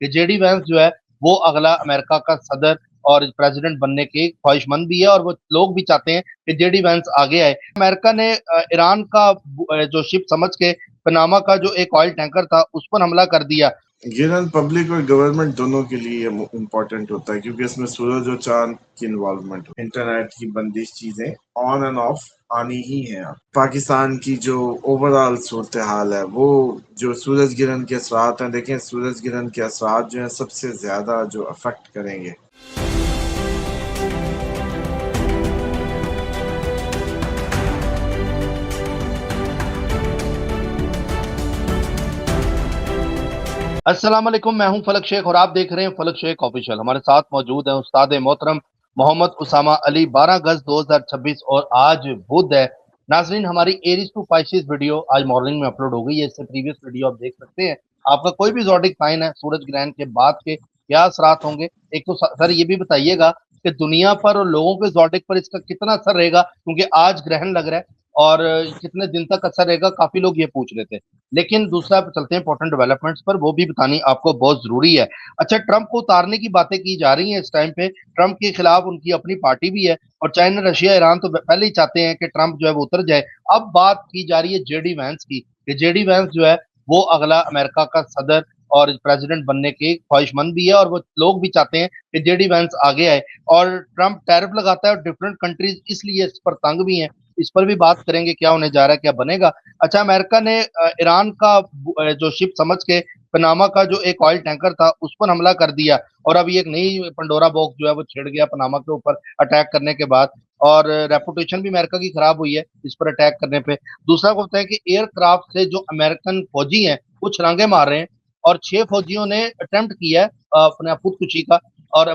कि JD Vance जो है वो अगला अमेरिका का सदर और प्रेसिडेंट बनने के ख्वाहिशमंद भी है, और वो लोग भी चाहते हैं कि जेडी वैंस आगे आए। अमेरिका ने ईरान का जो शिप समझ के पनामा का जो एक ऑयल टैंकर था उस पर हमला कर दिया। ये रन पब्लिक और गवर्नमेंट दोनों के लिए इम्पोर्टेंट होता है, क्योंकि इसमें सूरज और चांद की इन्वॉल्वमेंट, इंटरनेट की बंदिश, चीजें ऑन एंड ऑफ आनी ही है। पाकिस्तान की जो ओवरऑल सूरत हाल है, वो जो सूरज गिरहन के असरात हैं, देखें सूरज गिरहन के असरात जो हैं सबसे ज्यादा जो अफेक्ट करेंगे। अस्सलाम वालेकुम, मैं हूं फलक शेख और आप देख रहे हैं फलक शेख ऑफिशियल। हमारे साथ मौजूद है उस्ताद मोहतरम मोहम्मद उसामा अली। 12 अगस्त 2026 और आज बुध है। नाजरीन, हमारी एरीज टू पाइसेस वीडियो आज मॉर्निंग में अपलोड हो गई है। इससे प्रीवियस वीडियो आप देख सकते हैं। आपका कोई भी ज़ोडिक साइन है, सूरज ग्रहण के बाद के क्या असरात होंगे। एक तो सर ये भी बताइएगा कि दुनिया पर और लोगों के ज़ोडिक पर इसका कितना असर रहेगा, क्योंकि आज ग्रहण लग रहा है और कितने दिन तक असर रहेगा, काफी लोग ये पूछ रहे थे। लेकिन दूसरा चलते हैं इंपॉर्टेंट डेवलपमेंट्स पर, वो भी बतानी आपको बहुत जरूरी है। अच्छा, ट्रंप को उतारने की बातें की जा रही हैं इस टाइम पे। ट्रंप के खिलाफ उनकी अपनी पार्टी भी है, और चाइना, रशिया, ईरान तो पहले ही चाहते हैं कि ट्रंप जो है वो उतर जाए। अब बात की जा रही है जेडी वैंस की, कि जेडी वैंस जो है वो अगला अमेरिका का सदर और प्रेसिडेंट बनने के ख्वाहिशमंद भी है, और वो लोग भी चाहते हैं कि जेडी वैंस आगे आए। और ट्रंप टैरिफ लगाता है और डिफरेंट कंट्रीज इसलिए इस पर तंग भी हैं। इस पर भी बात करेंगे, क्या होने जा रहा है, क्या बनेगा। अच्छा, अमेरिका ने ईरान का जो शिप समझ के पनामा का जो एक ऑयल टैंकर था उस पर हमला कर दिया, और अभी एक नई पंडोरा बॉक्स जो है वो छिड़ गया पनामा के ऊपर अटैक करने के बाद। और रेपुटेशन भी अमेरिका की खराब हुई है इस पर अटैक करने पे। दूसरा को होता है कि एयरक्राफ्ट से जो अमेरिकन फौजी हैं वो छलांगे मार रहे हैं, और 6 फौजियों ने अटेम्प्ट किया है अपने खुदकुशी का, और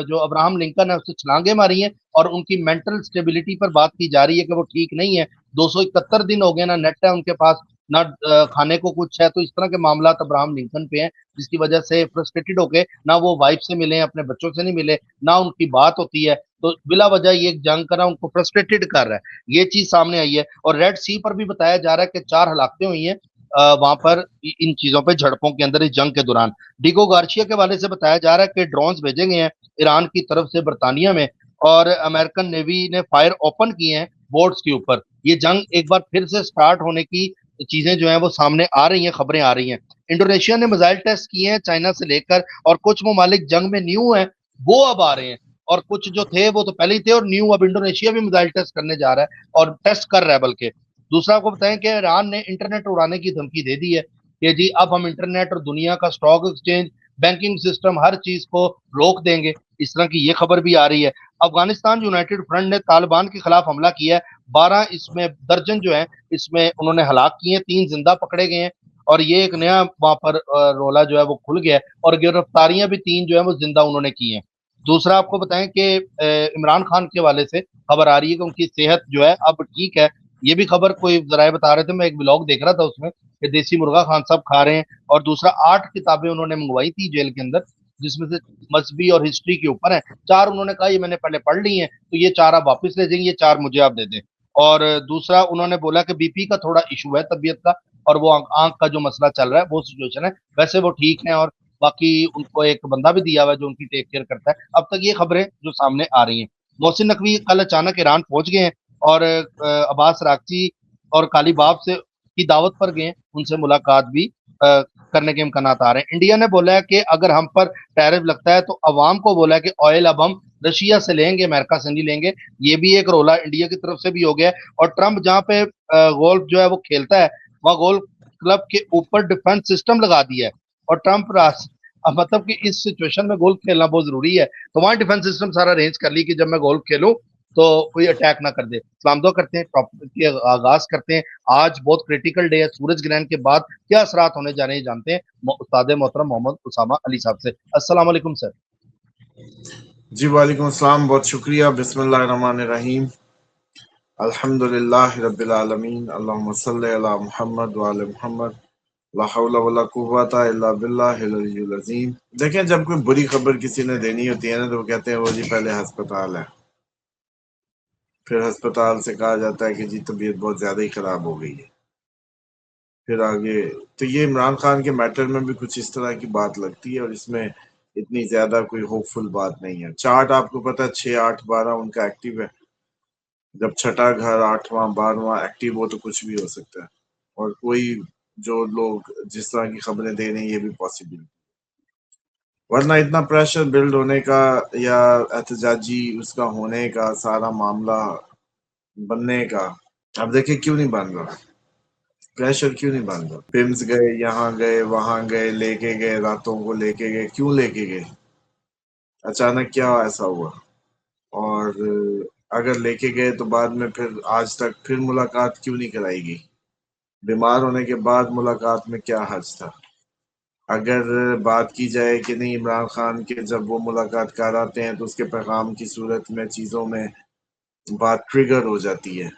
जो अब्राहम लिंकन है उससे छलांगे मारी हैं। और उनकी मेंटल स्टेबिलिटी पर बात की जा रही है कि वो ठीक नहीं है। 271 दिन हो गए, ना नेट है उनके पास, ना खाने को कुछ है। तो इस तरह के मामला अब्राहम लिंकन पे हैं, जिसकी वजह से फ्रस्ट्रेटेड होके ना वो वाइफ से मिले, अपने बच्चों से नहीं मिले, ना उनकी बात होती है। तो बिला वजह ये जंग कर रहा है, उनको फ्रस्ट्रेटेड कर रहा है। ये चीज सामने आई है। और रेड सी पर भी बताया जा रहा है कि 4 हलाकतें हुई हैं वहां पर इन चीजों पे, झड़पों के अंदर, इस जंग के दौरान। डिगो गार्शिया के हवाले से बताया जा रहा है कि ड्रोन्स भेजे गए हैं ईरान की तरफ से बरतानिया में, और अमेरिकन नेवी ने फायर ओपन किए हैं बोट्स के ऊपर। ये जंग एक बार फिर से स्टार्ट होने की चीजें जो हैं वो सामने आ रही हैं, खबरें आ रही हैं। इंडोनेशिया ने मिसाइल टेस्ट किए हैं चाइना से लेकर, और कुछ ममालिक जंग में न्यू हैं, वो अब आ रहे हैं। और कुछ जो थे वो तो पहले ही थे, और न्यू अब इंडोनेशिया भी मिसाइल टेस्ट करने जा रहा है, और टेस्ट कर रहा है बल्कि। दूसरा आपको बताएं कि ईरान ने इंटरनेट उड़ाने की धमकी दे दी है कि जी अब हम इंटरनेट और दुनिया का स्टॉक एक्सचेंज, बैंकिंग सिस्टम, हर चीज को रोक देंगे। इस तरह की ये खबर भी आ रही है। अफगानिस्तान यूनाइटेड फ्रंट ने तालिबान के खिलाफ हमला किया है। 12 इसमें दर्जन जो है इसमें उन्होंने हलाक किए हैं, 3 जिंदा पकड़े गए हैं। और ये एक नया वहां पर रोला जो है वो खुल गया है, और गिरफ्तारियां भी 3 जो है वो जिंदा उन्होंने की हैं। दूसरा आपको बताएं कि इमरान खान के हवाले से खबर आ रही है कि उनकी सेहत जो है अब ठीक है। ये भी खबर कोई जराए बता रहे थे, मैं एक ब्लॉग देख रहा था उसमें, कि देसी मुर्गा खान साहब खा रहे हैं। और दूसरा 8 किताबें उन्होंने मंगवाई थी जेल के अंदर, जिसमें से मजहबी और हिस्ट्री के ऊपर है। 4 उन्होंने कहा ये मैंने पहले पढ़ ली हैं, तो ये 4 आप वापस ले जाएंगे, ये 4 मुझे आप दे दें। और दूसरा उन्होंने बोला कि बीपी का थोड़ा इशू है, तबीयत का, और वो आंख का जो मसला चल रहा है वो सिचुएशन है। वैसे वो ठीक है, और बाकी उनको एक बंदा भी दिया हुआ है जो उनकी टेक केयर करता है। अब तक ये खबरें जो सामने आ रही हैं। मोहसिन नकवी कल अचानक ईरान पहुंच गए हैं, और अब्बास रागची और कालीबाफ से की दावत पर गए, उनसे मुलाकात भी करने के इम्कान आ रहे हैं। इंडिया ने बोला है कि अगर हम पर टैरिफ लगता है तो अवाम को बोला है कि ऑयल अब हम रशिया से लेंगे, अमेरिका से नहीं लेंगे। ये भी एक रोला इंडिया की तरफ से भी हो गया है। और ट्रंप जहां पे गोल्फ जो है वो खेलता है, वहां गोल्फ क्लब के ऊपर डिफेंस सिस्टम लगा दिया है। और ट्रंप अब मतलब कि इस सिचुएशन में गोल्फ खेलना बहुत जरूरी है, तो वहां डिफेंस सिस्टम सारा अरेंज कर ली कि जब मैं गोल्फ खेलूं तो कोई अटैक ना कर दे। सलाम दुआ करते हैं, टॉपिक के आगाज करते हैं। आज बहुत क्रिटिकल डे है, सूरज ग्रहण के बाद क्या असरात होने जा रहे हैं जानते हैं उस्ताद मोहतरम मोहम्मद उसामा अली साहब से। अस्सलाम वालेकुम सर। जी वालेकुम अस्सलाम, बहुत शुक्रिया। बिस्मिल्लाहिर्रहमानिर्रहीम, अल्हम्दुलिल्लाहि रब्बिल आलमीन, अल्लाहुम्मा सल्लि अला मुहम्मद व आले मुहम्मद, ला हौला वला कुव्वता इल्ला बिल्लाहिल अलिय्यिल अज़ीम। देखें, जब कोई बुरी खबर किसी ने देनी होती है ना, तो वो कहते हैं वो जी पहले अस्पताल है। फिर अस्पताल से कहा जाता है कि जी तबीयत बहुत ज्यादा ही खराब हो गई है। फिर आगे तो ये इमरान खान के मैटर में भी कुछ इस तरह की बात लगती है, और इसमें इतनी ज्यादा कोई होपफुल बात नहीं है। चार्ट आपको पता है 6, 8, 12 उनका एक्टिव है। जब छठा घर 8वां 12वां एक्टिव हो तो कुछ भी हो सकता है, और कोई जो लोग जिस तरह की खबरें दे रहे हैं ये भी पॉसिबल, वरना इतना प्रेशर बिल्ड होने का या एहतजाजी उसका होने का सारा मामला बनने का, अब देखिए क्यों नहीं बन रहा, प्रेशर क्यों नहीं बन रहा। पिम्स गए, यहाँ गए, वहां गए, लेके गए, रातों को लेके गए, क्यों लेके गए, अचानक क्या ऐसा हुआ। और अगर लेके गए तो बाद में फिर आज तक फिर मुलाकात क्यों नहीं कराई गई, बीमार होने के बाद मुलाकात में क्या हर्ज था। अगर बात की जाए कि नहीं, इमरान खान के जब वो मुलाकात कर आते हैं तो उसके पैगाम की सूरत में चीज़ों में बात ट्रिगर हो जाती है,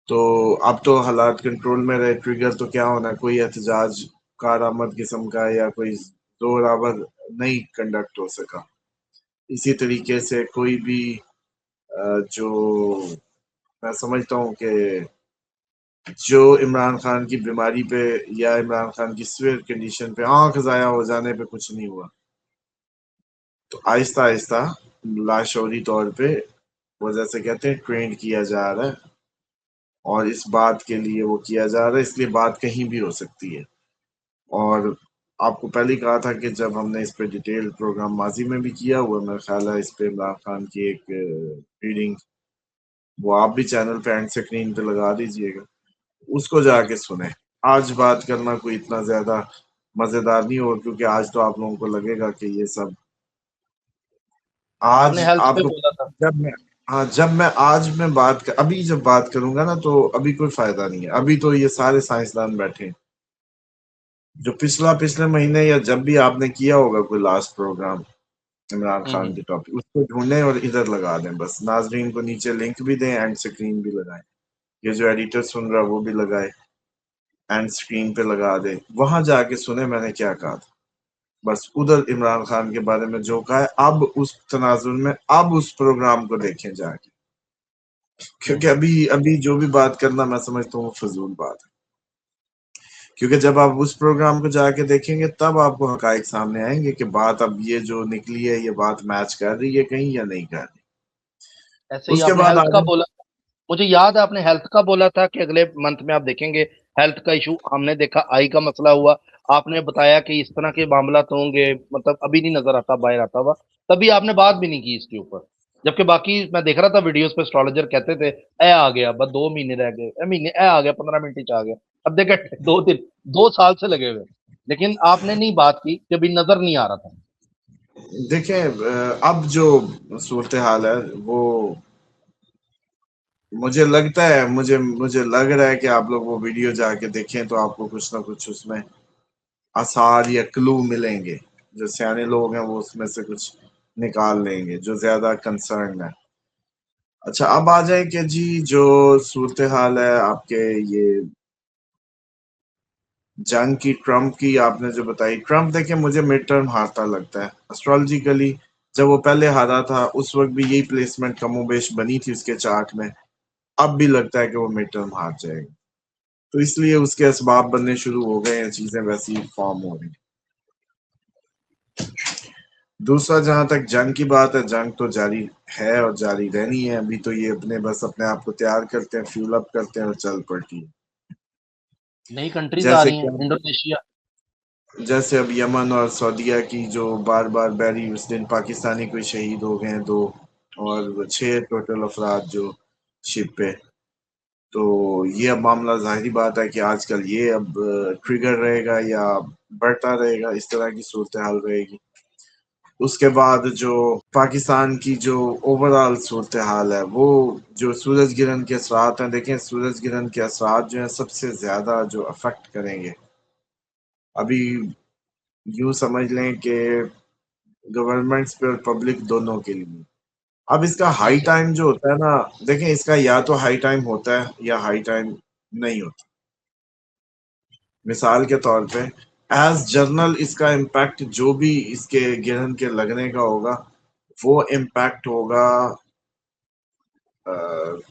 तो अब तो हालात कंट्रोल में रहे, ट्रिगर तो क्या होना, कोई एहतजाज कारआमद किस्म का या कोई जोर आवर नहीं कंडक्ट हो सका। इसी तरीके से कोई भी जो मैं समझता हूँ कि जो इमरान खान की बीमारी पे या इमरान खान की सीवियर कंडीशन पे आंख ज़ाया हो जाने पे कुछ नहीं हुआ, तो आहिस्ता आहिस्ता लाशौरी तौर पे वो जैसे कहते हैं ट्रेंड किया जा रहा है, और इस बात के लिए वो किया जा रहा है, इसलिए बात कहीं भी हो सकती है। और आपको पहले ही कहा था कि जब हमने इस पे डिटेल प्रोग्राम माजी में भी किया हुआ, मेरा ख्याल है इस पे इमरान खान की एक रीडिंग, वो आप भी चैनल पे एंड स्क्रीन पे लगा दीजिएगा, उसको जी जाके सुने। आज बात करना कोई इतना ज्यादा मजेदार नहीं हो, क्योंकि आज तो आप लोगों को लगेगा कि ये सब आपने आज हेल्थ पे आपको, बोला था। जब मैं, हाँ जब मैं आज मैं अभी जब बात करूंगा ना तो अभी कोई फायदा नहीं है, अभी तो ये सारे साइंसदान बैठे हैं। जो पिछले महीने या जब भी आपने किया होगा कोई लास्ट प्रोग्राम इमरान खान के टॉपिक, उसको ढूंढें और इधर लगा दें, बस नाजरीन को नीचे लिंक भी दें, एंड स्क्रीन भी लगाएं, ये जो एडिटर सुन रहा है वो भी लगाए, एंड स्क्रीन पे लगा दे, वहां जाके सुने मैंने क्या कहा था। बस उधर इमरान खान के बारे में जो कहा है, अब उस तनाजुर में अब उस प्रोग्राम को देखें जाके, क्योंकि हम्म। अभी अभी जो भी बात करना मैं समझता हूँ वो फजूल बात है। क्योंकि जब आप उस प्रोग्राम को जाके देखेंगे तब आपको हकाइक सामने आएंगे कि बात अब ये जो निकली है ये बात मैच कर रही है कहीं या नहीं कर रही। ऐसे ही उसके आपने बाद हेल्थ का आगे, बोला, मुझे याद है आपने हेल्थ का बोला था कि अगले मंथ में आप देखेंगे हेल्थ का इशू। हमने देखा आई का मसला हुआ, आपने बताया कि इस तरह के मामला तो होंगे, मतलब अभी नहीं नजर आता बाहर आता हुआ, तभी आपने बात भी नहीं की इसके ऊपर। जबकि बाकी मैं देख रहा था वीडियोस पे एस्ट्रोलॉजर कहते थे ए आ गया, बस 2 महीने रह गए, ए महीने ए आ गया, 15 मिनट ही आ गया। अब देखे 2 दिन, 2 साल से लगे हुए, लेकिन आपने नहीं बात की कि अभी नजर नहीं आ रहा था। देखें अब जो सूरत हाल है वो, मुझे लगता है, मुझे लग रहा है कि आप लोग वो वीडियो जाके देखें तो आपको कुछ ना कुछ उसमें आसार या क्लू मिलेंगे। जो सियाने लोग हैं वो उसमें से कुछ निकाल लेंगे, जो ज्यादा कंसर्न है। अच्छा अब आ जाए कि जी जो सूरत हाल है आपके ये जंग की, ट्रम्प की आपने जो बताई, ट्रम्प देखिए मुझे मिड टर्म हारता लगता है एस्ट्रोलॉजिकली। जब वो पहले हारा था उस वक्त भी यही प्लेसमेंट कमोबेश बनी थी उसके चार्ट में, अब भी लगता है कि वो मिड टर्म हार जाएगा, तो इसलिए उसके असबाब बनने शुरू हो गए हैं, चीजें वैसी फॉर्म हो रही हैं। दूसरा जहां तक जंग की बात है, जंग तो जारी है और जारी रहनी है, अभी तो ये बस अपने आप को तैयार करते हैं, फ्यूल अप करते हैं और चल पड़ती है। नई कंट्रीज आ जैसे रही कि हैं, इंडोनेशिया। जैसे अब यमन और सऊदीया की जो बार बार बैरी, उस दिन पाकिस्तानी कोई शहीद हो गए हैं 2, और 6 टोटल अफराद जो शिप पे, तो ये अब मामला जाहिर बात है कि आजकल ये अब ट्रिगर रहेगा या बढ़ता रहेगा, इस तरह की सूरत हाल रहेगी। उसके बाद जो पाकिस्तान की जो ओवरऑल सूरत हाल है वो, जो सूरज गिरहन के असरात हैं, देखें सूरज गिरहन के असरात जो हैं सबसे ज्यादा जो अफेक्ट करेंगे, अभी यूं समझ लें कि गवर्नमेंट्स पे और पब्लिक दोनों के लिए। अब इसका हाई जी। टाइम जो होता है ना, देखें इसका या तो हाई टाइम होता है या हाई टाइम नहीं होता। मिसाल के तौर पे एज जर्नल इसका इम्पैक्ट जो भी इसके गिरहन के लगने का होगा वो इम्पैक्ट होगा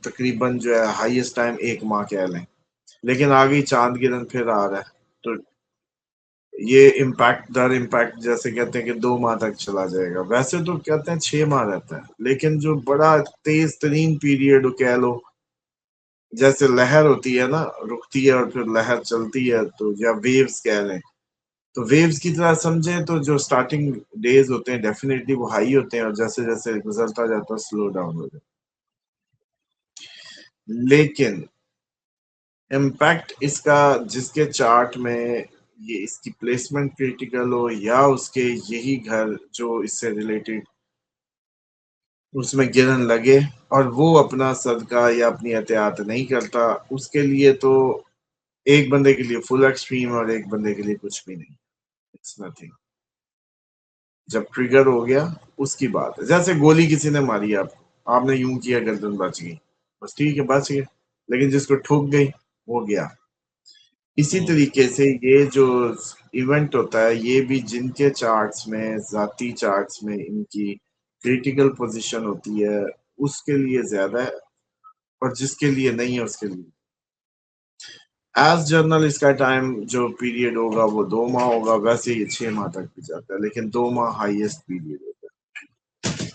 तकरीबन जो है हाईएस्ट टाइम 1 माह कह लें, लेकिन आ गई चांद गिरन फिर आ रहा है, तो ये इम्पैक्ट दर इम्पैक्ट जैसे कहते हैं कि 2 माह तक चला जाएगा, वैसे तो कहते हैं 6 माह रहता है, लेकिन जो बड़ा तेज तरीन पीरियड कह लो, जैसे लहर होती है ना, रुकती है और फिर लहर चलती है, तो या वेव्स कह लें, तो वेव्स की तरह समझे तो जो स्टार्टिंग डेज होते हैं डेफिनेटली वो हाई होते हैं और जैसे जैसे गुजरता जाता है स्लो डाउन हो जाता है। लेकिन इम्पैक्ट इसका जिसके चार्ट में ये इसकी प्लेसमेंट क्रिटिकल हो या उसके यही घर जो इससे रिलेटेड उसमें गिरन लगे और वो अपना सदका या अपनी एहतियात नहीं करता, उसके लिए तो एक बंदे के लिए फुल एक्सट्रीम और एक बंदे के लिए कुछ भी नहीं, इट्स नथिंग। जब ट्रिगर हो गया उसकी बात है, जैसे गोली किसी ने मारी आपको, आपने यूं किया गर्दन बच गई, बस ठीक है बच गए, लेकिन जिसको ठुक गई वो गया। इसी हम्म। तरीके से ये जो इवेंट होता है ये भी जिनके चार्ट्स में जाती चार्ट्स में इनकी क्रिटिकल पोजीशन होती है उसके लिए ज्यादा है, और जिसके लिए नहीं है उसके लिए एज जर्नल इसका टाइम जो पीरियड होगा वो 2 माह होगा, वैसे ये 6 माह तक भी जाता है, लेकिन 2 माह हाईएस्ट पीरियड होता है।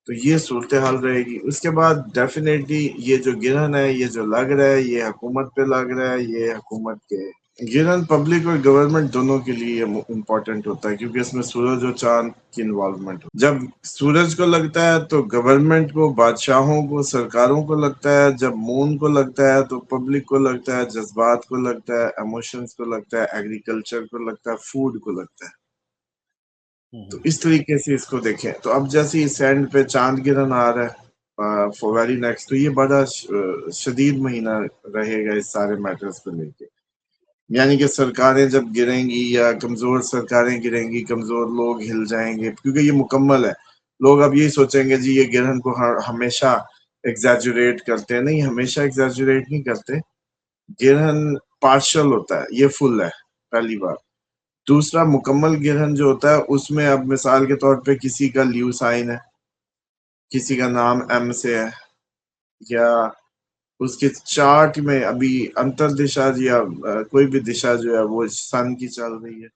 तो ये सूरत हाल रहेगी। उसके बाद डेफिनेटली ये जो गिरहन है, ये जो लग रहा है, ये हुकूमत पे लग रहा है, ये हुकूमत के गिरहन पब्लिक और गवर्नमेंट दोनों के लिए इम्पोर्टेंट होता है, क्योंकि इसमें सूरज और चांद की इन्वॉल्वमेंट हो। जब सूरज को लगता है तो गवर्नमेंट को, बादशाहों को, सरकारों को लगता है, जब मून को लगता है तो पब्लिक को लगता है, जज्बात को लगता है, इमोशंस को लगता है, एग्रीकल्चर को लगता है, फूड को लगता है। तो हम्म। इस तरीके से इसको देखें। तो अब जैसे इस एंड पे चांद गिरन आ रहा है फॉर वेरी नेक्स्ट, तो ये बड़ा शदीद महीना रहेगा इस सारे मैटर्स को लेके। यानी कि सरकारें जब गिरेंगी या कमजोर सरकारें गिरेंगी, कमजोर लोग हिल जाएंगे, क्योंकि ये मुकम्मल है। लोग अब यही सोचेंगे जी ये गिरहन को हमेशा एग्जैजुरेट करते हैं, नहीं, हमेशा एग्जैजुरेट नहीं करते। गिरहन पार्शल होता है, ये फुल है, पहली बात। दूसरा, मुकम्मल गिरहन जो होता है उसमें अब मिसाल के तौर पे किसी का ल्यू साइन है, किसी का नाम एम से है, या उसके चार्ट में अभी अंतर दिशा या कोई भी दिशा जो है वो सन की चल रही है,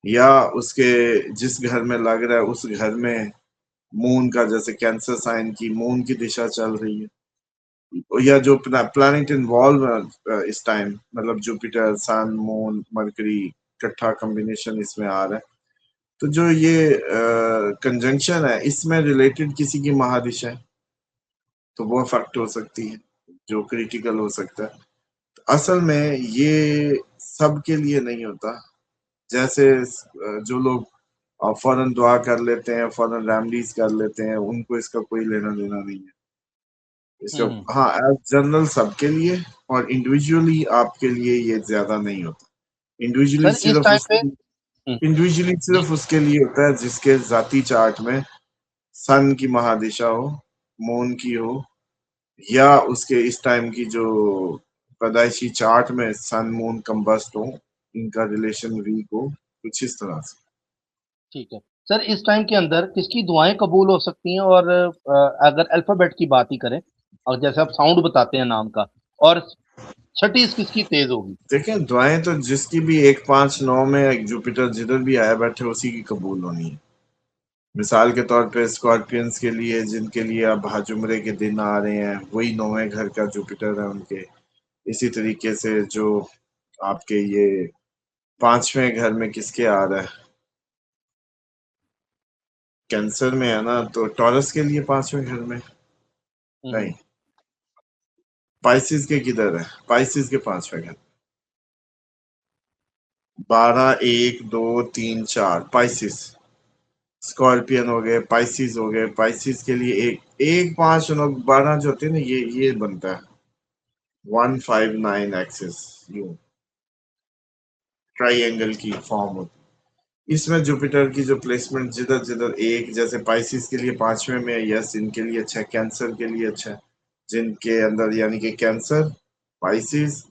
या उसके जिस घर में लग रहा है उस घर में मून का, जैसे कैंसर साइन की मून की दिशा चल रही है, या जो प्लैनेट इन्वॉल्व इस टाइम, मतलब जुपिटर, सन, मून, मरकरी इकट्ठा कॉम्बिनेशन इसमें आ रहा है। तो जो ये कंजंक्शन है इसमें रिलेटेड किसी की महादिशा है तो वो अफेक्ट हो सकती है, जो क्रिटिकल हो सकता है। तो असल में ये सब के लिए नहीं होता। जैसे जो लोग फौरन दुआ कर लेते हैं, फौरन रेमडीज कर लेते हैं, उनको इसका कोई लेना देना नहीं है इसका। हम्म। हाँ, एज जनरल सबके लिए, और इंडिविजुअली आपके लिए ये ज्यादा नहीं होता। इंडिविजुअली सर इस सिर्फ टाइम पे। उसके इंडिविजुअली सिर्फ उसके लिए होता है जिसके जाती चार्ट में सन की महादिशा हो, मून की हो, या उसके इस टाइम की जो पैदाइशी चार्ट में सन मून कंबस्ट हो, इनका रिलेशन वीक हो, कुछ इस तरह से। ठीक है सर, इस टाइम के अंदर किसकी दुआएं कबूल हो सकती हैं, और अगर अल्फाबेट की बात ही करें, और जैसे आप साउंड बताते हैं नाम का, और छठी किसकी तेज होगी? देखें, दुआएं तो जिसकी भी 1, 5, 9 में एक जुपिटर जिधर भी आया बैठे उसी की कबूल होनी है। मिसाल के तौर पे स्कॉर्पियंस के लिए, जिनके लिए अब हज उम्रे के दिन आ रहे हैं, वही 9वें घर का जुपिटर है उनके। इसी तरीके से जो आपके ये 5वें घर में किसके आ रहा है, कैंसर में है ना, तो टॉरस के लिए 5वें घर में, नहीं, हम्म। पाइसिस के किधर है, पाइसिस के 5वें घर, 12, 1, 2, 3, 4 पाइसिस। स्कॉर्पियन हो गए, पाइसिस हो गए, पाइसिस के लिए 1, 1, 5, 9, 12 जो होते हैं ना, ये बनता है 1, 5, 9 एक्सिस, यू ट्राइंगल की फॉर्म होती है। इसमें जुपिटर की जो प्लेसमेंट जिधर जिधर एक, जैसे पाइसिस के लिए 5वें में है, यस इनके लिए अच्छा है, कैंसर के लिए अच्छा है, जिनके अंदर यानी कि कैंसर, पाइसिस,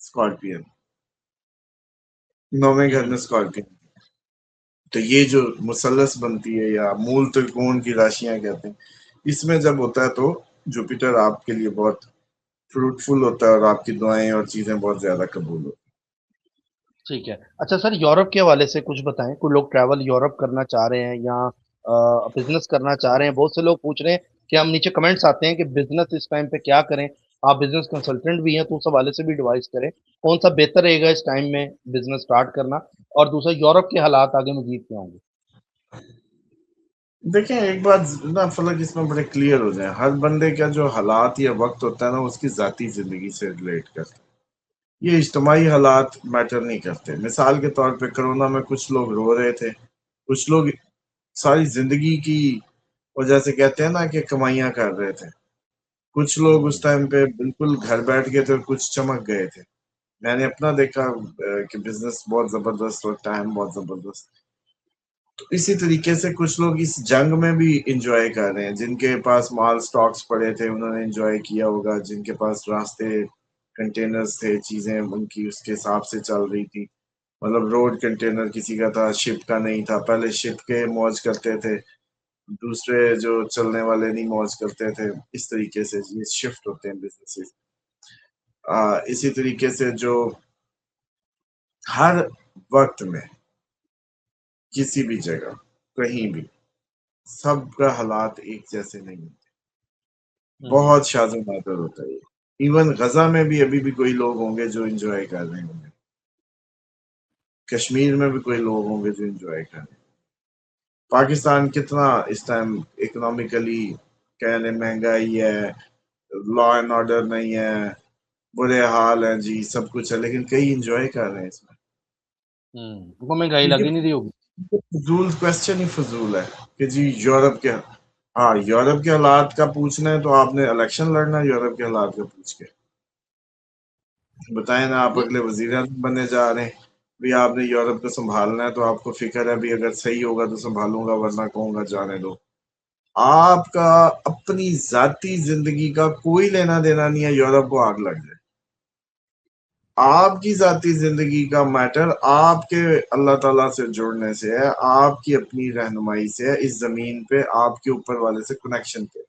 स्कॉर्पियन, 9वें घर में हम्म। स्कॉर्पियन। तो ये जो मुसल्लस बनती है या मूल त्रिकोण की राशियां कहते हैं, इसमें जब होता है तो जुपिटर आपके लिए बहुत फ्रूटफुल होता है और आपकी दुआएं और चीजें बहुत ज्यादा कबूल होती ठीक है। अच्छा सर, यूरोप के हवाले से कुछ बताएँ, कुछ लोग ट्रैवल यूरोप करना चाह रहे हैं या बिज़नेस करना चाह रहे हैं। बहुत से लोग पूछ रहे हैं कि हम नीचे कमेंट्स आते हैं कि बिज़नेस इस टाइम पे क्या करें? आप बिज़नेस कंसल्टेंट भी हैं, तो उस हवाले से भी एडवाइस करें। कौन-सा बेहतर रहेगा इस टाइम में बिज़नेस स्टार्ट करना? और दूसरा यूरोप के हालात आगे मज़ीद क्या होंगे? है। देखें, एक बात ना फलक इसमें बड़े क्लियर हो जाए, हर बंदे का जो हालात या वक्त होता है ना, उसकी जाती जिंदगी से रिलेट करता है। ये इज्तमाही हालात मैटर नहीं करते। मिसाल के तौर पे कोरोना में कुछ लोग रो रहे थे, कुछ लोग सारी जिंदगी की वजह से कहते हैं ना कि कमाइयां कर रहे थे, कुछ लोग उस हुँ, टाइम पे बिल्कुल घर बैठ गए थे और कुछ चमक गए थे। मैंने अपना देखा कि बिजनेस बहुत जबरदस्त और टाइम बहुत जबरदस्त। तो इसी तरीके से कुछ लोग इस जंग में भी इंजॉय कर रहे हैं, जिनके पास माल स्टॉक्स पड़े थे उन्होंने इंजॉय किया होगा, जिनके पास रास्ते कंटेनर्स थे, चीजें उनकी उसके हिसाब से चल रही थी। मतलब रोड कंटेनर किसी का था, शिप का नहीं था। पहले शिप के मौज करते थे, दूसरे जो चलने वाले नहीं मौज करते थे। इस तरीके से ये शिफ्ट होते हैं बिजनेसेस। इसी तरीके से जो हर वक्त में किसी भी जगह कहीं भी सबका हालात एक जैसे नहीं होते। हुँ, बहुत शाज़ नादर होता है ये। इवन गज़ा में भी अभी भी कोई लोग होंगे जो एन्जॉय कर रहे होंगे। कश्मीर में भी कोई लोग होंगे जो एन्जॉय कर रहे हैं। पाकिस्तान कितना इस टाइम इकोनॉमिकली कह लें महँगाई है, लॉ एंड ऑर्डर नहीं है, बुरे हाल हैं जी, सब कुछ है, लेकिन कई एन्जॉय कर रहे हैं इसमें। हुँ। उनको महँगाई तो लग ये ही नहीं रही होगी। फ़िज़ूल क्वेश्चन ही फ़िज़ूल है कि जी यूरोप के, हाँ, यूरोप के हालात का पूछना है तो आपने इलेक्शन लड़ना है यूरोप के हालात का पूछ के। बताएँ ना, आप ये अगले वज़ीर-ए-आज़म बनने जा रहे हैं, भई आपने यूरोप को सँभालना है तो आपको फ़िक्र है भई अगर सही होगा तो सँभालूँगा वरना कहूँगा जाने दो। आपका अपनी ज़ाती ज़िंदगी का कोई लेना-देना नहीं है यूरोप को आग लग जाए। आपकी ज़ाती ज़िंदगी का मैटर आपके अल्लाह ताला से जुड़ने से है, आपकी अपनी रहनुमाई से है, इस ज़मीन पे आपके ऊपर वाले से कनेक्शन पे।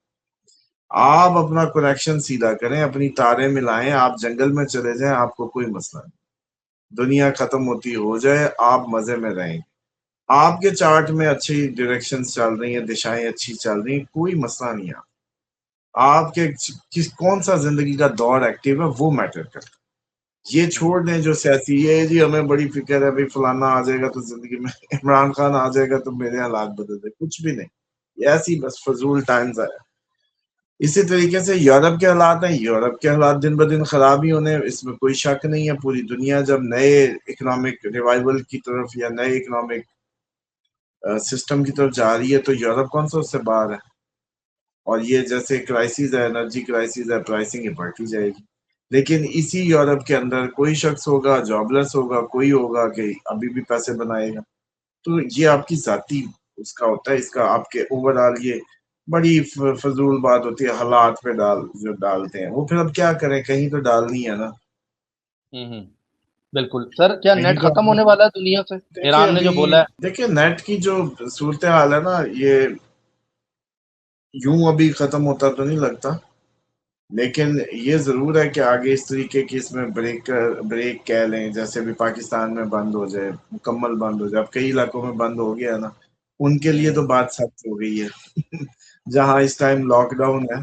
आप अपना कनेक्शन सीधा करें, अपनी तारें मिलाएँ, आप जंगल में चले जाएँ, आपको कोई मसला नहीं। दुनिया खत्म होती हो जाए, आप मज़े में रहेंगे। आपके चार्ट में अच्छी डायरेक्शंस चल रही हैं, दिशाएँ अच्छी चल रही हैं, कोई मसला नहीं है। आपके किस कौन-सा ज़िंदगी का दौर एक्टिव है, वो मैटर करता है। ये हुँ, छोड़ दें जो सियासी, ये जी हमें बड़ी फ़िक्र है, भई फलाना आ जाएगा तो ज़िंदगी में इमरान खान आ जाएगा तो मेरे हालात बदल दें, कुछ भी नहीं। ये ऐसे ही बस फ़िज़ूल टाइम्स है। इसी तरीके से यूरोप के हालात हैं, यूरोप के हालात दिन-ब-दिन खराब ही होने हैं, इसमें कोई शक नहीं है। पूरी दुनिया जब नए इकोनॉमिक रिवाइवल की तरफ या नए इकोनॉमिक सिस्टम की तरफ जा रही है तो यूरोप कौन-सा उससे बाहर है। और ये जैसे क्राइसिस है, एनर्जी क्राइसिस है, प्राइसिंग ये बढ़ती जाएगी। लेकिन इसी यूरोप के अंदर कोई शख्स होगा, जॉबलेस होगा, कोई होगा कि अभी भी पैसे बनाएगा। तो ये आपकी ज़ाती उसका होता है, इसका आपके ओवरऑल ये बड़ी फ़िज़ूल बात होती है, हालात पे जो डालते हैं। वो फिर अब क्या करें, कहीं तो डालनी है ना, हुँ, हुँ। बिल्कुल। सर, क्या कहीं नेट तो खत्म आपने। होने वाला है दुनिया से? देखिए ईरान ने अभी जो बोला है। देखिए नेट की जो सूरत-ए-हाल है ना, ये यूँ अभी ख़त्म होता तो नहीं लगता। लेकिन ये ज़रूर है कि आगे इस तरीके की इसमें ब्रेक कह लें, जैसे अभी पाकिस्तान में बंद हो जाए, मुकम्मल बंद हो जाए। अब कई इलाकों में बंद हो गया है ना, उनके लिए हुँ, तो बात सच हो गई है। जहाँ इस टाइम लॉकडाउन है,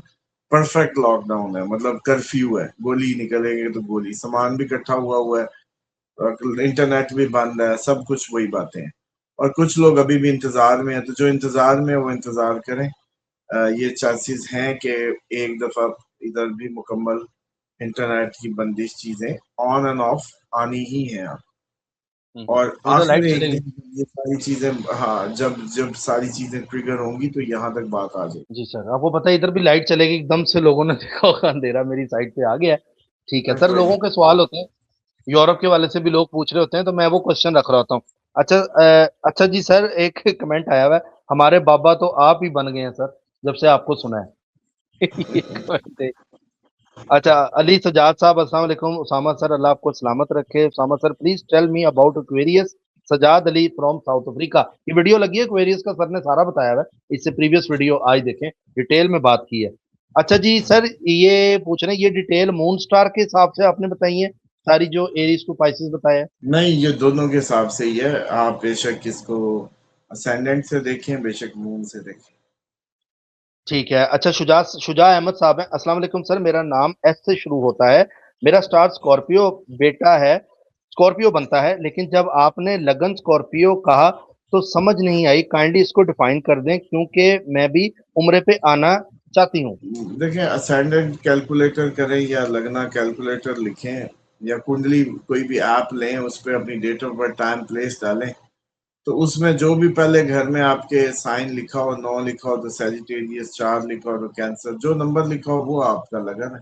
परफेक्ट लॉकडाउन है, मतलब कर्फ्यू है, गोली निकलेंगे तो गोली, सामान भी इकट्ठा हुआ है, इंटरनेट भी बंद है, सब कुछ वही बातें हैं। और कुछ लोग अभी भी इंतज़ार में हैं, तो जो इंतज़ार में है वो इंतज़ार करें। ये चांसेस हैं कि एक दफ़ा इधर भी मुकम्मल इंटरनेट की बंदिश चीज़ें ऑन एंड ऑफ आनी ही हैं अब। हुँ, हुँ। और उधर आखिर लाइट में एक चलेगी? दिन जब ये सारी चीज़ें, हाँ, जब जब सारी चीज़ें ट्रिगर होंगी तो यहाँ तक बात आ जाएगी। जी सर, आपको पता है इधर भी लाइट चलेगी एकदम से लोगों ने देखा होगा अंधेरा मेरी साइड पे आ गया है। ठीक है, हाँ, सर कोई लोगों के दिक्कत सवाल होते हैं, यूरोप के वाले से भी लोग पूछ रहे होते हैं तो मैं वो क्वेश्चन रख रहा होता हूँ। अच्छा अच्छा जी सर एक कमेंट आया हुआ है, हमारे बाबा तो आप ही बन गए हैं सर, जब से आपको सुना है। ये कमेंट है। अच्छा, अली सज्जाद साहब अस्सलाम वालेकुम, उसामा सर अल्लाह आपको सलामत रखे। Usama sir please tell me about Aquarius, Sajjad Ali from South Africa. ये वीडियो लगी है एक्वेरियस का, सर ने सारा बताया हुआ है। इससे प्रीवियस वीडियो आज देखें, डिटेल में बात की है। अच्छा जी सर, ये पूछ रहे हैं, ये डिटेल मून स्टार के हिसाब से आपने बताई है सारी, जो एरीज टू पाइसेस बताया है? नहीं, ये दोनों के हिसाब से ही है। आप बेशक इसको असेंडेंट से देखें, बेशक मून से देखें। ठीक है। अच्छा, शुजा अहमद साहब हैं। अस्सलाम वालेकुम सर, मेरा नाम एस से शुरू होता है, मेरा स्टार स्कॉर्पियो बेटा है, स्कॉर्पियो बनता है, लेकिन जब आपने लगन स्कॉर्पियो कहा तो समझ नहीं आई, काइंडली इसको डिफाइन कर दें, क्योंकि मैं भी उम्रे पे आना चाहती हूँ। देखें, असेंडेंट कैलकुलेटर करें या लगना कैलकुलेटर लिखें या कुंडली कोई भी ऐप लें, उस पर अपनी date of birth, time, place डालें, तो उसमें जो भी पहले घर में आपके साइन लिखा हो, 9 लिखा हो तो सैजिटेरियस, 4 लिखा हो तो कैंसर, जो नंबर लिखा हो वो आपका लगन है।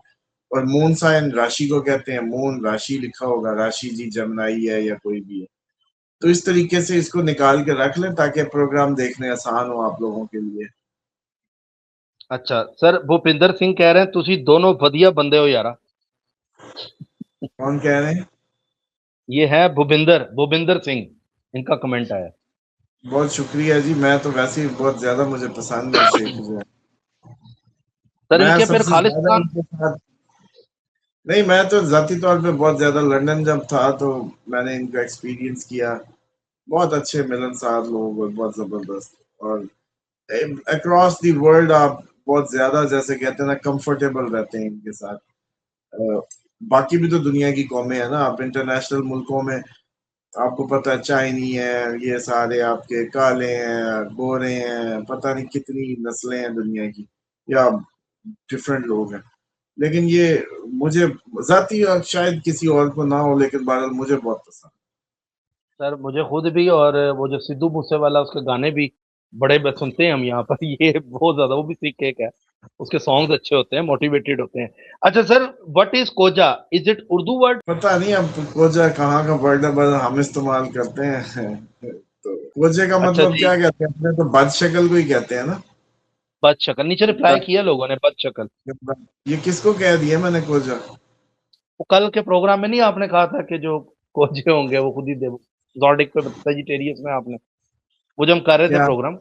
और मून साइन राशि को कहते हैं, मून राशि लिखा होगा, राशि जी जमनाई है या कोई भी है। तो इस तरीके से इसको निकाल के रख लें ताकि प्रोग्राम देखने आसान हो आप लोगों के लिए। अच्छा सर, भूपिंदर सिंह कह रहे हैं तुसी दोनों वधिया बंदे हो यारा। कौन कह रहे हैं? ये है भूपिंदर भूपिंदर सिंह, इनका कमेंट आया। बहुत शुक्रिया जी। मैं तो वैसे ही बहुत ज्यादा मुझे पसंद है शेख जो है। सर मैं इनके फिर सबसे ज्यादा खालिस्तान। इनके साथ, नहीं, मैं तो जाती तौर पे बहुत ज्यादा लंदन जब था तो मैंने इनका एक्सपीरियंस किया। बहुत अच्छे मिलनसार लोग और बहुत जबरदस्त। और अक्रॉस द वर्ल्ड आप बहुत ज्यादा, जैसे कहते हैं ना, कंफर्टेबल रहते हैं इनके साथ। अ, बाकी भी तो दुनिया की कौमें हैं ना, आप इंटरनेशनल मुल्कों में आपको पता है, चाइनी है, ये सारे आपके काले हैं, गोरे हैं, पता नहीं कितनी नस्लें हैं दुनिया की, या डिफरेंट लोग हैं। लेकिन ये मुझे जाती, शायद किसी और को ना हो, लेकिन बहरहाल मुझे बहुत पसंद। सर मुझे खुद भी, और वो जो सिद्धू मूसेवाला उसके गाने भी बड़े सुनते हैं हम यहाँ पर। ये बहुत ज्यादा, वो भी सीख एक है, उसके सॉन्ग्स अच्छे होते हैं, मोटिवेटेड होते हैं। अच्छा सर, व्हाट इज कोजा? Is it Urdu word? पता नहीं अब कोजा कहाँ का वर्ड है, बस हम इस्तेमाल करते हैं। तो कोजे का अच्छा मतलब जी, क्या कहते हैं? अपने तो बद शक्ल को ही कहते हैं ना। बद शक्ल, नीचे रिप्लाई किया लोगों ने, बद शक्ल। ये किसको कह दिया मैंने कोजा? वो कल के प्रोग्राम में नहीं आपने कहा था कि जो कोजे होंगे वो खुद ही दे, जॉर्डिक पे, सेजिटेरियस में आपने, वो जो हम कर रहे थे क्या? प्रोग्राम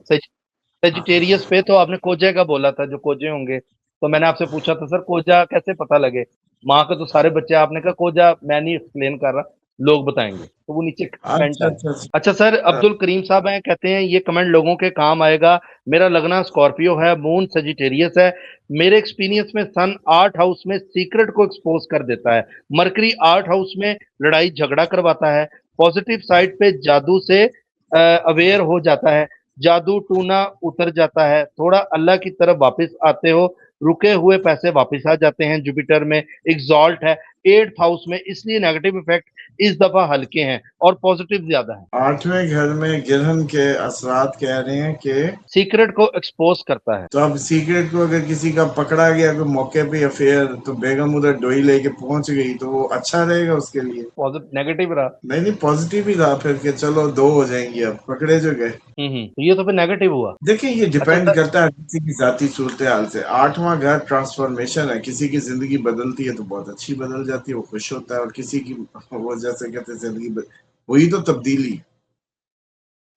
सेजिटेरियस पे, तो आपने कोजे का बोला था, जो कोजे होंगे। तो मैंने आपसे पूछा था सर कोजा कैसे पता लगे, माँ के तो सारे बच्चे, आपने कहा कोजा मैं नहीं एक्सप्लेन कर रहा, लोग बताएंगे, तो वो नीचे कमेंट अच्छा आया। अच्छा अच्छा सर, अच्छा। अब्दुल करीम साहब हैं, कहते हैं ये कमेंट लोगों के काम आएगा। मेरा लगना स्कॉर्पियो है, मून सेजिटेरियस है, मेरे एक्सपीरियंस में सन आर्ट हाउस में सीक्रेट को एक्सपोज कर देता है, मरकरी आर्ट हाउस में लड़ाई झगड़ा करवाता है, पॉजिटिव साइड पे जादू से अवेयर हो जाता है, जादू टूना उतर जाता है, थोड़ा अल्लाह की तरफ वापस आते हो, रुके हुए पैसे वापस आ जाते हैं, जुपिटर में एग्जॉल्ट है, एट्थ हाउस में, इसलिए नेगेटिव इफेक्ट इस दफा हल्के हैं और पॉजिटिव ज्यादा है। आठवें घर में गिरहन के असरात कह रहे हैं कि, सीक्रेट को एक्सपोज करता है। तो अब सीक्रेट को अगर किसी का पकड़ा गया कोई मौके पे अफेयर, तो बेगम उधर डोई लेके पहुंच गई, तो वो अच्छा रहेगा उसके लिए। पॉजिटिव नेगेटिव रहा। नहीं नहीं, पॉजिटिव ही रहा फिर के, चलो दो हो जाएंगी अब, पकड़े जो गए। तो ये तो फिर नेगेटिव हुआ। देखिए, ये अच्छा डिपेंड सर। करता है किसी की जाती सूरत हाल से। आठवां घर ट्रांसफॉर्मेशन है, किसी की जिंदगी बदलती है तो बहुत अच्छी बदल जाती है, वो खुश होता है। और किसी की, वो जैसे कहते हैं, हुई तो तब्दीली,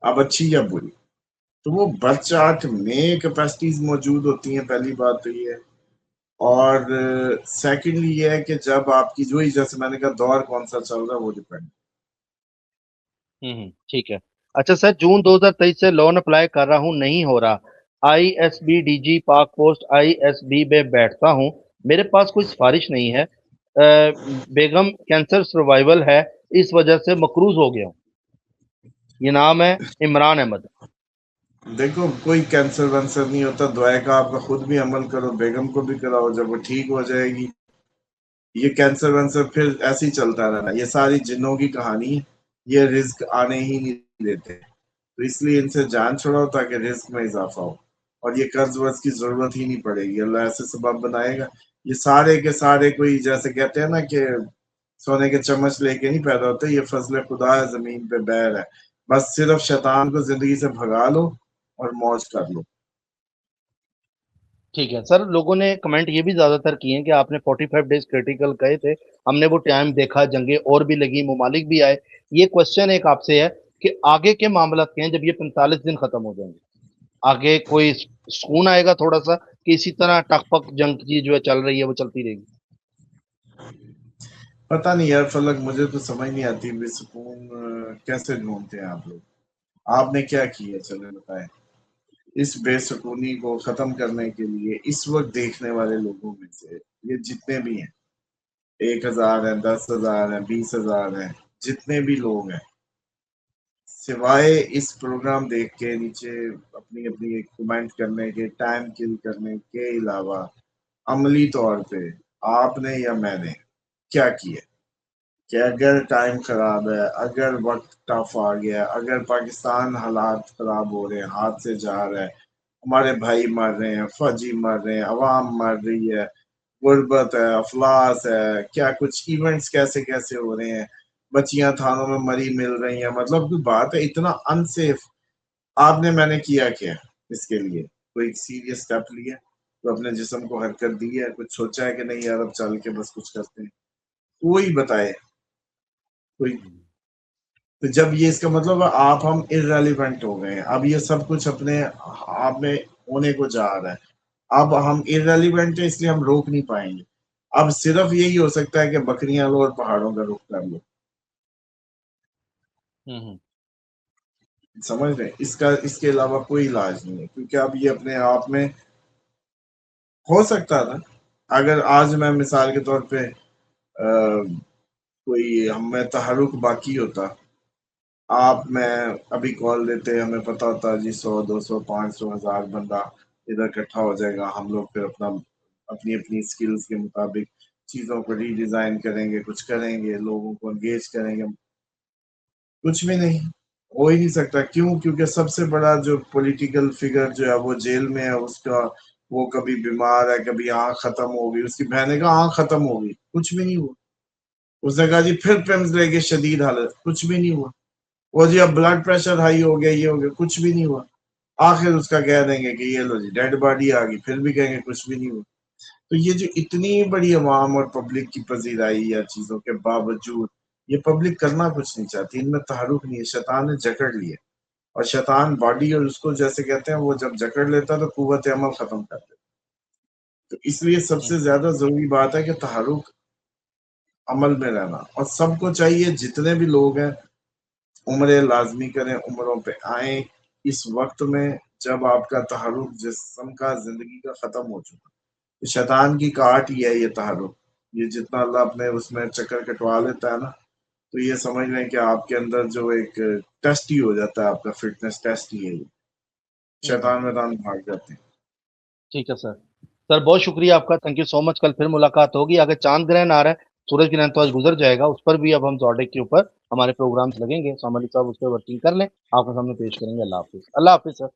अब अच्छी या बुरी, तो वो बर्थ चार्ट में कैपेसिटीज मौजूद होती हैं, पहली बात तो ये है। और सेकेंडली ये है कि जब आपकी, जो ही जैसे मैंने कहा, दौर कौन सा चल रहा है वो डिपेंड। ठीक है। अच्छा सर, जून 2023 से लोन अप्लाई कर रहा हूँ, नहीं हो रहा। ISBDG पाक पोस्ट ISB में बैठता हूँ, मेरे पास कोई सिफारिश नहीं है। बेगम कैंसर सर्वाइवल है, इस वजह से मकरूज हो गया हूँ। ये नाम है इमरान अहमद। देखो, कोई कैंसर वैंसर नहीं होता, दुआ का आपका खुद भी अमल करो, बेगम को भी कराओ, जब वो ठीक हो जाएगी। ये कैंसर वैंसर फिर ऐसे ही चलता रहना, ये सारी जिन्नों की कहानी है। ये रिस्क आने ही नहीं देते, तो इसलिए इनसे जान छुड़ाओ ताकि रिस्क में इजाफा हो। और ये कर्ज वर्ज की जरूरत ही नहीं पड़ेगी, अल्लाह ऐसे सबब बनाएगा। ये सारे के सारे, कोई जैसे कहते हैं ना कि सोने के चम्मच लेके नहीं पैदा होते, ये फजल खुदा है, जमीन पे बैर है। बस सिर्फ शैतान को जिंदगी से भगा लो और मौज कर लो। ठीक है सर, लोगों ने कमेंट ये भी ज्यादातर किए हैं कि आपने 45 डेज क्रिटिकल कहे थे, हमने वो टाइम देखा, जंगे और भी लगी, ममालिक भी आए। ये क्वेश्चन एक आपसे है कि आगे के मामला क्या हैं जब ये 45 दिन खत्म हो जाएंगे? आगे कोई सुकून आएगा थोड़ा सा, कि इसी तरह टकपक जंग की जो है चल रही है वो चलती रहेगी? पता नहीं यार फलक, मुझे तो समझ नहीं आती बेसुकून कैसे ढूंढते हैं आप लोग। आपने क्या किया, चलो बताएं। इस बेसुकूनी को खत्म करने के लिए इस वक्त देखने वाले लोगों में से ये जितने भी हैं, 1,000 है, 10,000 है, 20,000 है, जितने भी लोग हैं, सिवाय इस प्रोग्राम देख के नीचे अपनी अपनी कमेंट करने के, टाइम किल करने के अलावा अमली तौर पे आपने या मैंने क्या किया? कि अगर टाइम खराब है, अगर वक्त टफ आ गया, अगर पाकिस्तान हालात खराब हो रहे हैं, हाथ से जा रहा है, हमारे भाई मर रहे हैं, फौजी मर रहे हैं, अवाम मर रही है, गुर्बत है, अफलास है, क्या कुछ इवेंट्स कैसे कैसे हो रहे हैं, बच्चियां थानों में मरी मिल रही हैं, मतलब कोई बात है, इतना अनसेफ। आपने मैंने किया क्या इसके लिए? कोई सीरियस स्टेप लिया? तो अपने जिस्म को हरकत दी है? कुछ सोचा है कि नहीं यार अब चल के बस कुछ करते हैं? कोई बताए कोई। तो जब ये इसका मतलब है आप हम इररेलेवेंट हो गए हैं, अब ये सब कुछ अपने आप में होने को जा रहा है। अब हम इररेलेवेंट है इसलिए हम रोक नहीं पाएंगे। अब सिर्फ यही हो सकता है कि बकरियां लो और पहाड़ों का रुख कर लो। हुँ, हुँ। समझ रहे हैं? इसका इसके अलावा कोई इलाज नहीं है, क्योंकि अब ये अपने आप में हो सकता था। अगर आज मैं मिसाल के तौर पे कोई हमें तहरुक बाकी होता, आप मैं अभी कॉल देते, हमें पता होता जी 100 200 500 1000 बंदा इधर इकट्ठा हो जाएगा, हम लोग फिर अपना अपनी अपनी स्किल्स के मुताबिक चीज़ों को रीडिज़ाइन करेंगे, कुछ करेंगे, लोगों को एंगेज करेंगे। कुछ भी नहीं, हो ही नहीं सकता। क्यों? क्योंकि सबसे बड़ा जो पॉलिटिकल फिगर जो है वो जेल में है, उसका वो कभी बीमार है, कभी आँख खत्म हो गई, उसकी बहन का आँख खत्म हो गई, कुछ भी नहीं हुआ। उसने कहा जी फिर पिम्स लेके शदीद हालत, कुछ भी नहीं हुआ। वो जी अब ब्लड प्रेशर हाई हो गया, ये हो गया, कुछ भी नहीं हुआ। आखिर उसका कह देंगे कि ये लो जी डेड बॉडी आ गई, फिर भी कहेंगे कुछ भी नहीं हुआ। तो ये जो इतनी बड़ी अवाम और पब्लिक की पजीराई या चीजों के बावजूद ये पब्लिक करना कुछ नहीं चाहती, इनमें तहरुक नहीं है, शैतान ने जकड़ लिया। और शैतान बॉडी और उसको जैसे कहते हैं वो जब जकड़ लेता है तो कुव्वत अमल खत्म कर देता है। तो इसलिए हुँ, सबसे ज्यादा जरूरी बात है कि तहरुक अमल में रहना, और सबको चाहिए जितने भी लोग हैं उम्रें लाजमी करें, उम्रों पे आए इस वक्त में जब आपका तहरुक जिस्म का जिंदगी का खत्म हो चुका। तो शैतान की काट ही है ये तहरुक। ये जितना अल्लाह अपने उसमें चक्कर कटवा लेता है ना, तो ये समझ लें कि आपके अंदर जो एक टेस्ट ही हो जाता है, आपका फिटनेस टेस्ट ही है ये। हुँ, हुँ। शैतान मैदान भाग जाते हैं। ठीक है सर। सर बहुत शुक्रिया आपका, थैंक यू सो मच। कल फिर मुलाकात होगी। अगर चाँद ग्रहण आ रहा है, सूरज ग्रहण तो आज गुज़र जाएगा, उस पर भी अब हम ज़ोडिएक के ऊपर हमारे प्रोग्राम्स लगेंगे। सो हमारे साहब उस पे वर्किंग कर लें, आपके सामने पेश करेंगे। अल्लाह हाफ़िज़। अल्लाह हाफ़िज़ सर।